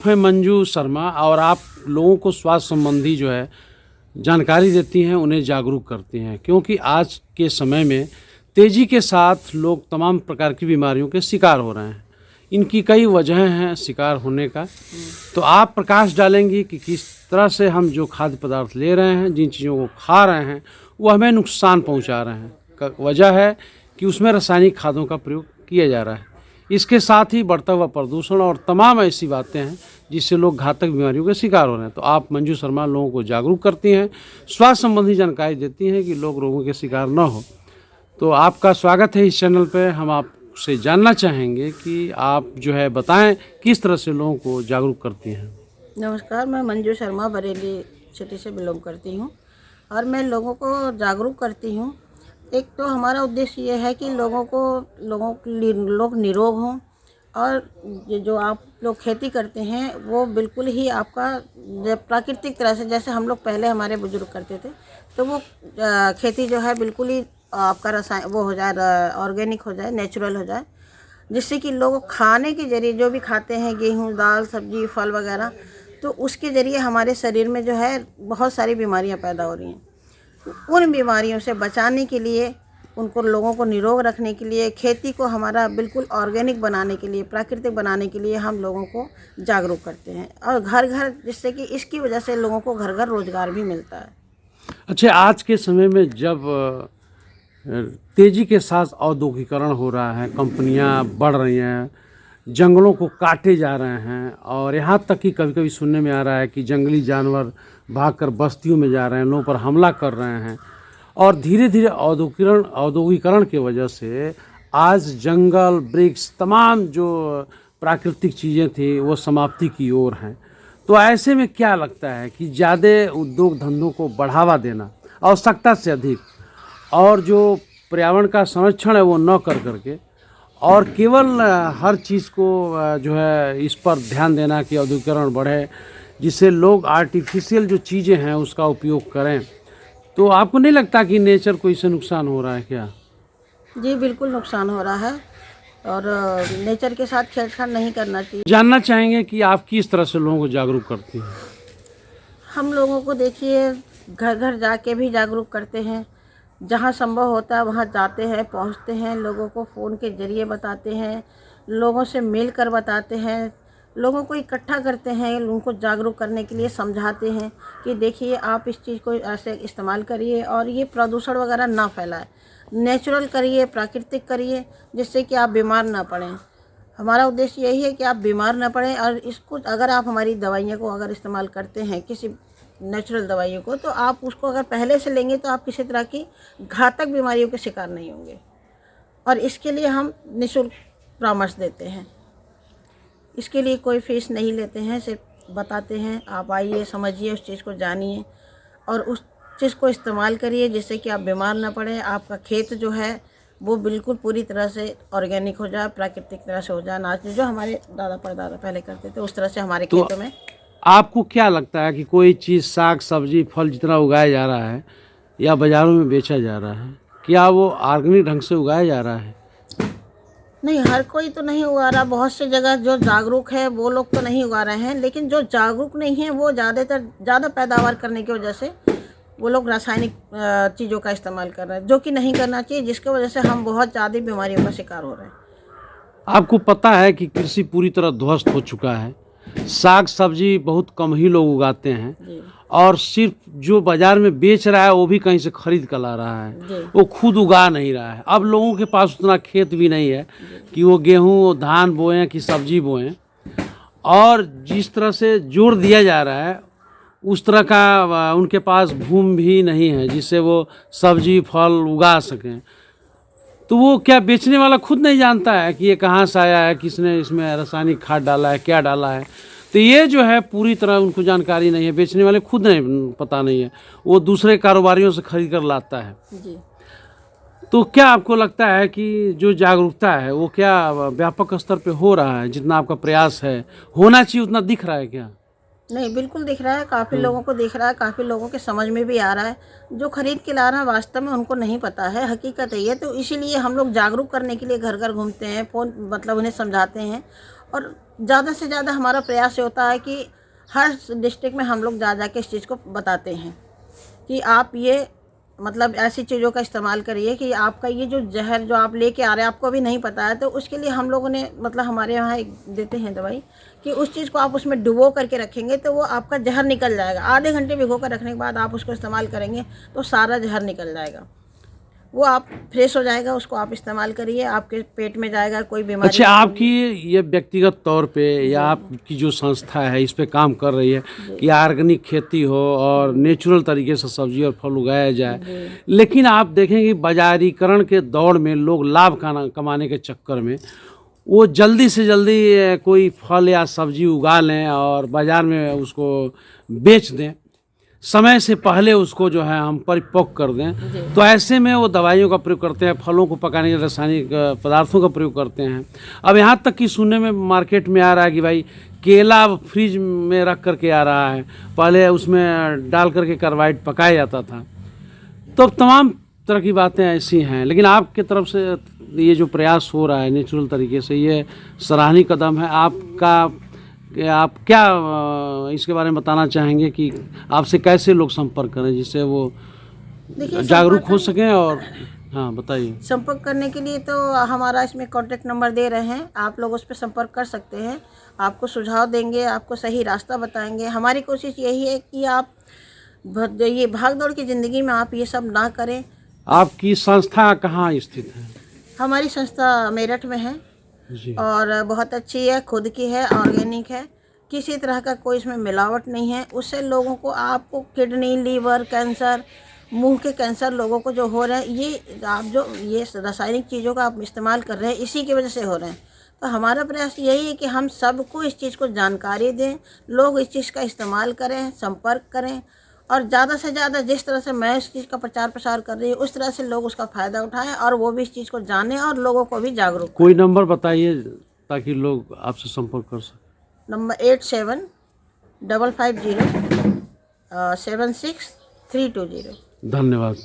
मैं मंजू शर्मा और आप लोगों को स्वास्थ्य संबंधी जो है जानकारी देती हैं, उन्हें जागरूक करती हैं, क्योंकि आज के समय में तेज़ी के साथ लोग तमाम प्रकार की बीमारियों के शिकार हो रहे हैं। इनकी कई वजहें हैं शिकार होने का, तो आप प्रकाश डालेंगी कि किस तरह से हम जो खाद्य पदार्थ ले रहे हैं, जिन चीज़ों को खा रहे हैं, वो हमें नुकसान पहुंचा रहे हैं। वजह है कि उसमें रासायनिक खादों का प्रयोग किया जा रहा है। इसके साथ ही बढ़ता हुआ प्रदूषण और तमाम ऐसी बातें हैं जिससे लोग घातक बीमारियों के शिकार हो रहे हैं। तो आप मंजू शर्मा लोगों को जागरूक करती हैं, स्वास्थ्य संबंधी जानकारी देती हैं कि लोग रोगों के शिकार न हो। तो आपका स्वागत है इस चैनल पे। हम आपसे जानना चाहेंगे कि आप जो है बताएं किस तरह से लोगों को जागरूक करती हैं। नमस्कार, मैं मंजू शर्मा बरेली सिटी से बिलोंग करती हूँ और मैं लोगों को जागरूक करती हूँ। एक तो हमारा उद्देश्य ये है कि लोग निरोग हों और ये जो आप लोग खेती करते हैं वो बिल्कुल ही आपका प्राकृतिक तरह से, जैसे हम लोग पहले हमारे बुजुर्ग करते थे, तो वो खेती जो है बिल्कुल ही आपका रसायन वो हो जाए, ऑर्गेनिक हो जाए, नेचुरल हो जाए, जिससे कि लोग खाने के जरिए जो भी खाते हैं, गेहूँ, दाल, सब्जी, फल वगैरह, तो उसके ज़रिए हमारे शरीर में जो है बहुत सारी बीमारियां पैदा हो रही हैं। उन बीमारियों से बचाने के लिए, उनको लोगों को निरोग रखने के लिए, खेती को हमारा बिल्कुल ऑर्गेनिक बनाने के लिए, प्राकृतिक बनाने के लिए हम लोगों को जागरूक करते हैं और घर घर, जिससे कि इसकी वजह से लोगों को घर घर रोज़गार भी मिलता है। अच्छा, आज के समय में जब तेज़ी के साथ औद्योगिकरण हो रहा है, कंपनियां बढ़ रही हैं, जंगलों को काटे जा रहे हैं और यहाँ तक कि कभी कभी सुनने में आ रहा है कि जंगली जानवर भागकर बस्तियों में जा रहे हैं, लोगों पर हमला कर रहे हैं और धीरे धीरे औद्योगिकरण की वजह से आज जंगल, वृक्ष, तमाम जो प्राकृतिक चीज़ें थी वो समाप्ति की ओर हैं। तो ऐसे में क्या लगता है कि ज़्यादा उद्योग धंधों को बढ़ावा देना, आवश्यकता से अधिक, और जो पर्यावरण का संरक्षण है वो न कर करके और केवल हर चीज़ को जो है इस पर ध्यान देना कि औद्योगिकरण बढ़े, जिससे लोग आर्टिफिशियल जो चीज़ें हैं उसका उपयोग करें, तो आपको नहीं लगता कि नेचर को इससे नुकसान हो रहा है क्या? जी, बिल्कुल नुकसान हो रहा है और नेचर के साथ छेड़छाड़ नहीं करना चाहिए। जानना चाहेंगे कि आप किस तरह से लोगों को जागरूक करती हैं। हम लोगों को देखिए, घर घर जाके भी जागरूक करते हैं, जहाँ संभव होता है वहाँ जाते हैं, पहुँचते हैं, लोगों को फ़ोन के ज़रिए बताते हैं, लोगों से मिल कर बताते हैं, लोगों को इकट्ठा करते हैं, उनको जागरूक करने के लिए समझाते हैं कि देखिए आप इस चीज़ को ऐसे इस्तेमाल करिए और ये प्रदूषण वगैरह ना फैलाए, नेचुरल करिए, प्राकृतिक करिए, जिससे कि आप बीमार ना पड़ें। हमारा उद्देश्य यही है कि आप बीमार ना पड़ें और इसको, अगर आप हमारी दवाइयों को अगर इस्तेमाल करते हैं, किसी नेचुरल दवाइयों को, तो आप उसको अगर पहले से लेंगे तो आप किसी तरह की घातक बीमारियों के शिकार नहीं होंगे। और इसके लिए हम निःशुल्क परामर्श देते हैं, इसके लिए कोई फीस नहीं लेते हैं, सिर्फ बताते हैं, आप आइए, समझिए, उस चीज़ को जानिए और उस चीज़ को इस्तेमाल करिए, जिससे कि आप बीमार ना पड़ें, आपका खेत जो है वो बिल्कुल पूरी तरह से ऑर्गेनिक हो जाए, प्राकृतिक तरह से हो जाए, ना जो हमारे दादा परदादा पहले करते थे उस तरह से हमारे खेतों में। आपको क्या लगता है कि कोई चीज़, साग सब्जी, फल जितना उगाया जा रहा है या बाज़ारों में बेचा जा रहा है, क्या वो ऑर्गेनिक ढंग से उगाया जा रहा है? नहीं, हर कोई तो नहीं उगा रहा। बहुत सी जगह जो जागरूक है वो लोग तो नहीं उगा रहे हैं, लेकिन जो जागरूक नहीं है वो ज़्यादा पैदावार करने की वजह से वो लोग रासायनिक चीज़ों का इस्तेमाल कर रहे हैं, जो कि नहीं करना चाहिए, जिसकी वजह से हम बहुत ज़्यादा बीमारियों का शिकार हो रहे हैं। आपको पता है कि कृषि पूरी तरह ध्वस्त हो चुका है, साग सब्जी बहुत कम ही लोग उगाते हैं जी और सिर्फ जो बाजार में बेच रहा है वो भी कहीं से खरीद कर ला रहा है, जी वो खुद उगा नहीं रहा है। अब लोगों के पास उतना खेत भी नहीं है कि वो गेहूँ धान बोएं कि सब्जी बोएं, और जिस तरह से जोर दिया जा रहा है उस तरह का उनके पास भूमि भी नहीं है जिससे वो सब्जी फल उगा सकें। तो वो क्या बेचने वाला खुद नहीं जानता है कि ये कहाँ से आया है, किसने इसमें रासायनिक खाद डाला है, क्या डाला है। तो ये जो है पूरी तरह उनको जानकारी नहीं है, बेचने वाले खुद नहीं, पता नहीं है, वो दूसरे कारोबारियों से खरीद कर लाता है। जी तो क्या आपको लगता है कि जो जागरूकता है वो क्या व्यापक स्तर पे हो रहा है, जितना आपका प्रयास है होना चाहिए उतना दिख रहा है क्या? नहीं, बिल्कुल दिख रहा है, काफ़ी लोगों को दिख रहा है, काफ़ी लोगों के समझ में भी आ रहा है। जो खरीद के ला रहा है वास्तव में उनको नहीं पता है, हकीकत है ये। तो इसीलिए हम लोग जागरूक करने के लिए घर घर घूमते हैं, फ़ोन मतलब उन्हें समझाते हैं और ज़्यादा से ज़्यादा हमारा प्रयास ये होता है कि हर डिस्ट्रिक्ट में हम लोग जा के इस चीज़ को बताते हैं कि आप ये मतलब ऐसी चीज़ों का इस्तेमाल करिए कि आपका ये जो जहर जो आप लेके आ रहे हैं आपको अभी नहीं पता है, तो उसके लिए हम लोगों ने मतलब हमारे यहाँ एक देते हैं दवाई कि उस चीज़ को आप उसमें डुबो करके रखेंगे तो वो आपका जहर निकल जाएगा। आधे घंटे भिगो कर रखने के बाद आप उसको इस्तेमाल करेंगे तो सारा जहर निकल जाएगा, वो आप फ्रेश हो जाएगा। उसको आप इस्तेमाल करिए, आपके पेट में जाएगा, कोई बीमारी अच्छा, नहीं आपकी ये व्यक्तिगत तौर पे या आपकी जो संस्था है इस पे काम कर रही है कि ऑर्गेनिक खेती हो और नेचुरल तरीके से सब्जी और फल उगाया जाए, लेकिन आप देखेंगे बाजारीकरण के दौड़ में लोग लाभ कमाने के चक्कर में वो जल्दी से जल्दी कोई फल या सब्जी उगा लें और बाज़ार में उसको बेच दें, समय से पहले उसको जो है हम परिपक्व कर दें, तो ऐसे में वो दवाइयों का प्रयोग करते हैं, फलों को पकाने के रासायनिक पदार्थों का प्रयोग करते हैं। अब यहाँ तक कि सुनने में मार्केट में आ रहा है कि भाई केला फ्रिज में रख करके आ रहा है, पहले उसमें डाल करके कार्बाइड पकाया जाता था। तो तमाम तरह की बातें ऐसी हैं, लेकिन आपकी तरफ से ये जो प्रयास हो रहा है नेचुरल तरीके से, ये सराहनीय कदम है आपका। कि आप क्या इसके बारे में बताना चाहेंगे कि आपसे कैसे लोग संपर्क करें जिससे वो जागरूक हो सकें? और हाँ बताइए। संपर्क करने के लिए तो हमारा इसमें कॉन्टेक्ट नंबर दे रहे हैं, आप लोग उस पर संपर्क कर सकते हैं। आपको सुझाव देंगे, आपको सही रास्ता बताएंगे। हमारी कोशिश यही है कि आप ये भाग दौड़ की ज़िंदगी में आप ये सब ना करें। आपकी संस्था कहाँ स्थित है? हमारी संस्था मेरठ में है जी। और बहुत अच्छी है, खुद की है, ऑर्गेनिक है, किसी तरह का कोई इसमें मिलावट नहीं है। उससे लोगों को आपको किडनी, लीवर कैंसर, मुंह के कैंसर लोगों को जो हो रहे हैं, ये आप जो ये रासायनिक चीज़ों का आप इस्तेमाल कर रहे हैं इसी की वजह से हो रहे हैं। तो हमारा प्रयास यही है कि हम सबको इस चीज़ को जानकारी दें, लोग इस चीज़ का इस्तेमाल करें, संपर्क करें और ज़्यादा से ज़्यादा जिस तरह से मैं इस चीज़ का प्रचार प्रसार कर रही हूँ उस तरह से लोग उसका फ़ायदा उठाएं और वो भी इस चीज़ को जानें और लोगों को भी जागरूक। कोई नंबर बताइए ताकि लोग आपसे संपर्क कर सकें। नंबर 8755076320। धन्यवाद।